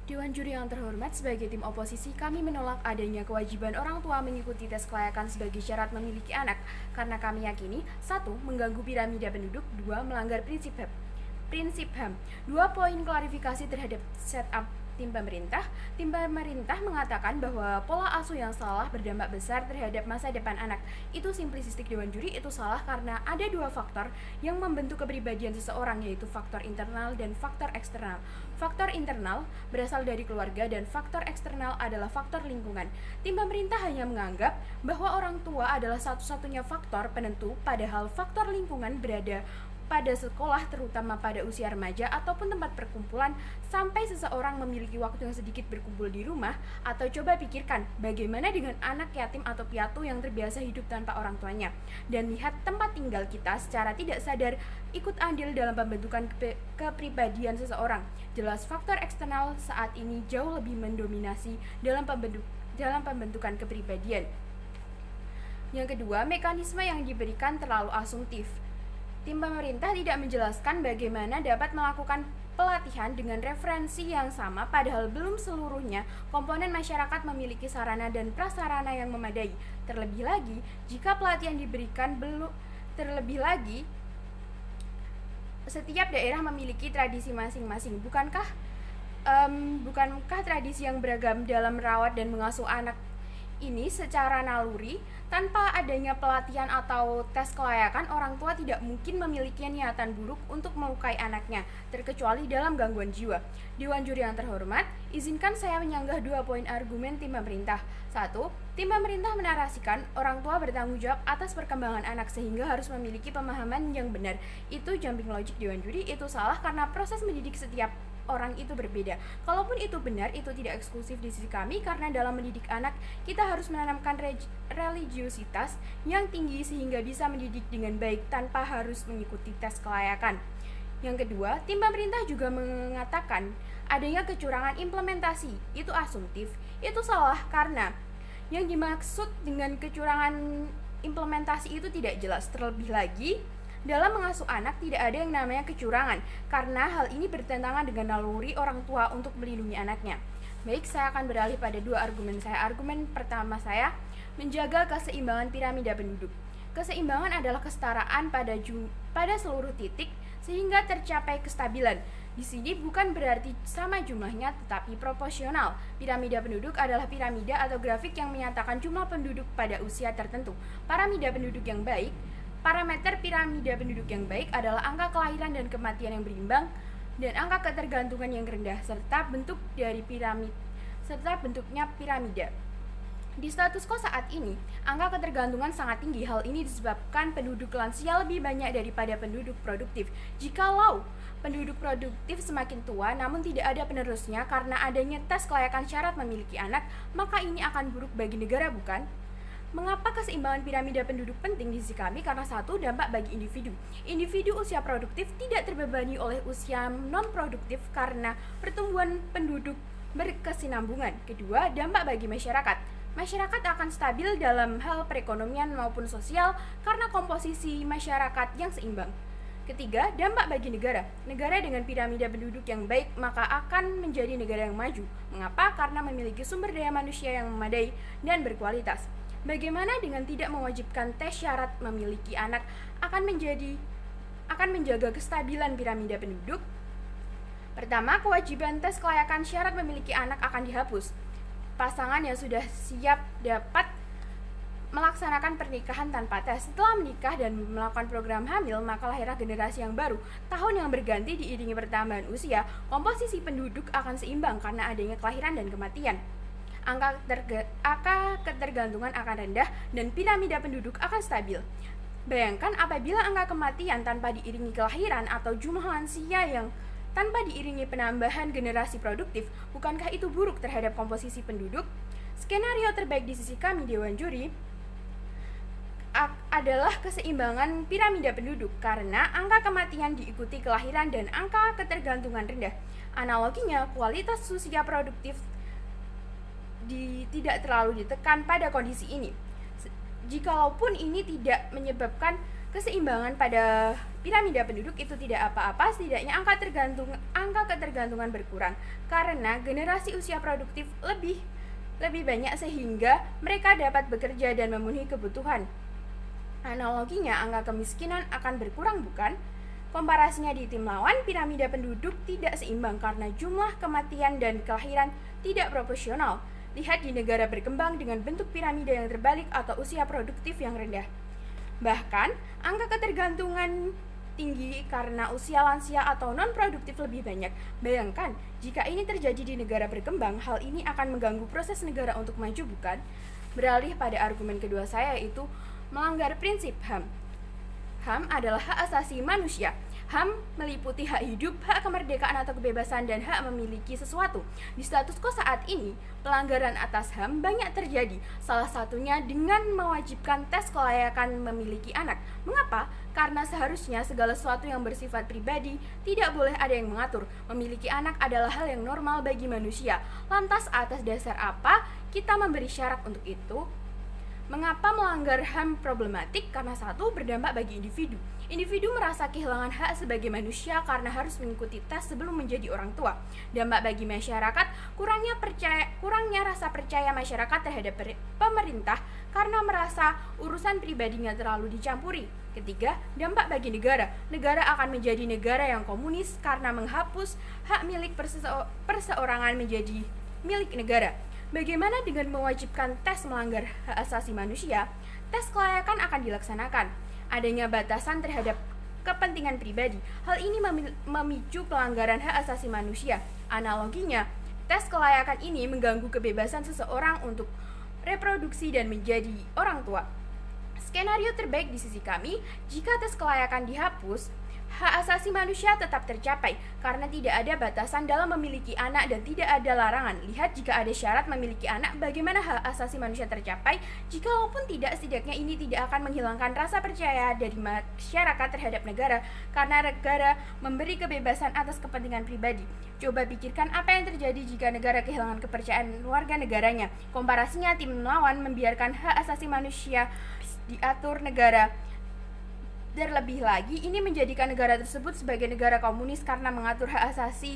Dewan Juri yang terhormat, sebagai tim oposisi, kami menolak adanya kewajiban orang tua mengikuti tes kelayakan sebagai syarat memiliki anak, karena kami yakini, 1. Mengganggu piramida penduduk, 2. Melanggar prinsip HAM. 2 poin klarifikasi terhadap setup tim pemerintah. Tim pemerintah mengatakan bahwa pola asuh yang salah berdampak besar terhadap masa depan anak. Itu simplistik Dewan Juri, itu salah karena ada 2 faktor yang membentuk kepribadian seseorang, yaitu faktor internal dan faktor eksternal. Faktor internal berasal dari keluarga dan faktor eksternal adalah faktor lingkungan. Tim pemerintah hanya menganggap bahwa orang tua adalah satu-satunya faktor penentu, padahal faktor lingkungan berada pada sekolah, terutama pada usia remaja ataupun tempat perkumpulan, sampai seseorang memiliki waktu yang sedikit berkumpul di rumah. Atau coba pikirkan bagaimana dengan anak yatim atau piatu yang terbiasa hidup tanpa orang tuanya, dan lihat tempat tinggal kita secara tidak sadar ikut andil dalam pembentukan kepribadian seseorang. Jelas faktor eksternal saat ini jauh lebih mendominasi dalam pembentukan kepribadian. Yang kedua, mekanisme yang diberikan terlalu asumtif. Tim pemerintah tidak menjelaskan bagaimana dapat melakukan pelatihan dengan referensi yang sama, padahal belum seluruhnya komponen masyarakat memiliki sarana dan prasarana yang memadai. Terlebih lagi, jika pelatihan diberikan setiap daerah memiliki tradisi masing-masing. Bukankah tradisi yang beragam dalam merawat dan mengasuh anak ini secara naluri? Tanpa adanya pelatihan atau tes kelayakan, orang tua tidak mungkin memiliki niatan buruk untuk melukai anaknya, terkecuali dalam gangguan jiwa. Dewan Juri yang terhormat, izinkan saya menyanggah 2 poin argumen tim pemerintah. 1. Tim pemerintah menarasikan orang tua bertanggung jawab atas perkembangan anak sehingga harus memiliki pemahaman yang benar. Itu jumping logic Dewan Juri, itu salah karena proses mendidik setiap orang itu berbeda. Kalaupun itu benar, itu tidak eksklusif di sisi kami, karena dalam mendidik anak, kita harus menanamkan religiusitas yang tinggi sehingga bisa mendidik dengan baik tanpa harus mengikuti tes kelayakan. Yang kedua, tim pemerintah juga mengatakan adanya kecurangan implementasi. Itu asumtif. Itu salah karena yang dimaksud dengan kecurangan implementasi itu tidak jelas. Terlebih lagi, dalam mengasuh anak tidak ada yang namanya kecurangan, karena hal ini bertentangan dengan naluri orang tua untuk melindungi anaknya. Baik, saya akan beralih pada 2 argumen saya. Argumen pertama saya, menjaga keseimbangan piramida penduduk. Keseimbangan adalah kesetaraan pada seluruh titik sehingga tercapai kestabilan. Di sini bukan berarti sama jumlahnya, tetapi proporsional. Piramida penduduk adalah piramida atau grafik yang menyatakan jumlah penduduk pada usia tertentu. Parameter piramida penduduk yang baik adalah angka kelahiran dan kematian yang berimbang dan angka ketergantungan yang rendah, serta bentuknya piramida. Di status quo saat ini, angka ketergantungan sangat tinggi. Hal ini disebabkan penduduk lansia lebih banyak daripada penduduk produktif. Jikalau penduduk produktif semakin tua namun tidak ada penerusnya karena adanya tes kelayakan syarat memiliki anak, maka ini akan buruk bagi negara, bukan? Mengapa keseimbangan piramida penduduk penting di sisi kami? Karena 1. Dampak bagi individu. Individu usia produktif tidak terbebani oleh usia non-produktif karena pertumbuhan penduduk berkesinambungan. 2. Dampak bagi masyarakat. Masyarakat akan stabil dalam hal perekonomian maupun sosial karena komposisi masyarakat yang seimbang. 3. Dampak bagi negara. Negara dengan piramida penduduk yang baik maka akan menjadi negara yang maju. Mengapa? Karena memiliki sumber daya manusia yang memadai dan berkualitas. Bagaimana dengan tidak mewajibkan tes syarat memiliki anak akan menjaga kestabilan piramida penduduk? Pertama, kewajiban tes kelayakan syarat memiliki anak akan dihapus. Pasangan yang sudah siap dapat melaksanakan pernikahan tanpa tes. Setelah menikah dan melakukan program hamil, maka lahirlah generasi yang baru. Tahun yang berganti diiringi pertambahan usia, komposisi penduduk akan seimbang karena adanya kelahiran dan kematian. Angka ketergantungan akan rendah dan piramida penduduk akan stabil. Bayangkan apabila angka kematian tanpa diiringi kelahiran atau jumlah lansia yang tanpa diiringi penambahan generasi produktif, bukankah itu buruk terhadap komposisi penduduk? Skenario terbaik di sisi kami Dewan Juri adalah keseimbangan piramida penduduk karena angka kematian diikuti kelahiran dan angka ketergantungan rendah. Analoginya, kualitas usia produktif tidak terlalu ditekan pada kondisi ini. Jikalaupun ini tidak menyebabkan keseimbangan pada piramida penduduk itu tidak apa-apa, setidaknya angka ketergantungan berkurang karena generasi usia produktif lebih banyak sehingga mereka dapat bekerja dan memenuhi kebutuhan. Analoginya, angka kemiskinan akan berkurang, bukan? Komparasinya di tim lawan, piramida penduduk tidak seimbang karena jumlah kematian dan kelahiran tidak proporsional. Lihat di negara berkembang dengan bentuk piramida yang terbalik atau usia produktif yang rendah. Bahkan, angka ketergantungan tinggi karena usia lansia atau non-produktif lebih banyak. Bayangkan, jika ini terjadi di negara berkembang, hal ini akan mengganggu proses negara untuk maju, bukan? Beralih pada argumen kedua saya, yaitu melanggar prinsip HAM. HAM adalah hak asasi manusia. HAM meliputi hak hidup, hak kemerdekaan atau kebebasan, dan hak memiliki sesuatu. Di status quo saat ini, pelanggaran atas HAM banyak terjadi, salah satunya dengan mewajibkan tes kelayakan memiliki anak. Mengapa? Karena seharusnya segala sesuatu yang bersifat pribadi tidak boleh ada yang mengatur. Memiliki anak adalah hal yang normal bagi manusia. Lantas atas dasar apa kita memberi syarat untuk itu? Mengapa melanggar HAM problematik? Karena satu, berdampak bagi individu. Individu merasa kehilangan hak sebagai manusia karena harus mengikuti tes sebelum menjadi orang tua. Dampak bagi masyarakat, kurangnya rasa percaya masyarakat terhadap pemerintah karena merasa urusan pribadinya terlalu dicampuri. Ketiga, dampak bagi negara. Negara akan menjadi negara yang komunis karena menghapus hak milik perseorangan menjadi milik negara. Bagaimana dengan mewajibkan tes melanggar hak asasi manusia? Tes kelayakan akan dilaksanakan. Adanya batasan terhadap kepentingan pribadi. Hal ini memicu pelanggaran hak asasi manusia. Analoginya, tes kelayakan ini mengganggu kebebasan seseorang untuk reproduksi dan menjadi orang tua. Skenario terbaik di sisi kami, jika tes kelayakan dihapus, hak asasi manusia tetap tercapai karena tidak ada batasan dalam memiliki anak dan tidak ada larangan. Lihat, jika ada syarat memiliki anak, bagaimana hak asasi manusia tercapai? Jikalaupun tidak, setidaknya ini tidak akan menghilangkan rasa percaya dari masyarakat terhadap negara karena negara memberi kebebasan atas kepentingan pribadi. Coba pikirkan apa yang terjadi jika negara kehilangan kepercayaan warga negaranya. Komparasinya, tim lawan membiarkan hak asasi manusia diatur negara. Terlebih lagi, ini menjadikan negara tersebut sebagai negara komunis karena mengatur hak asasi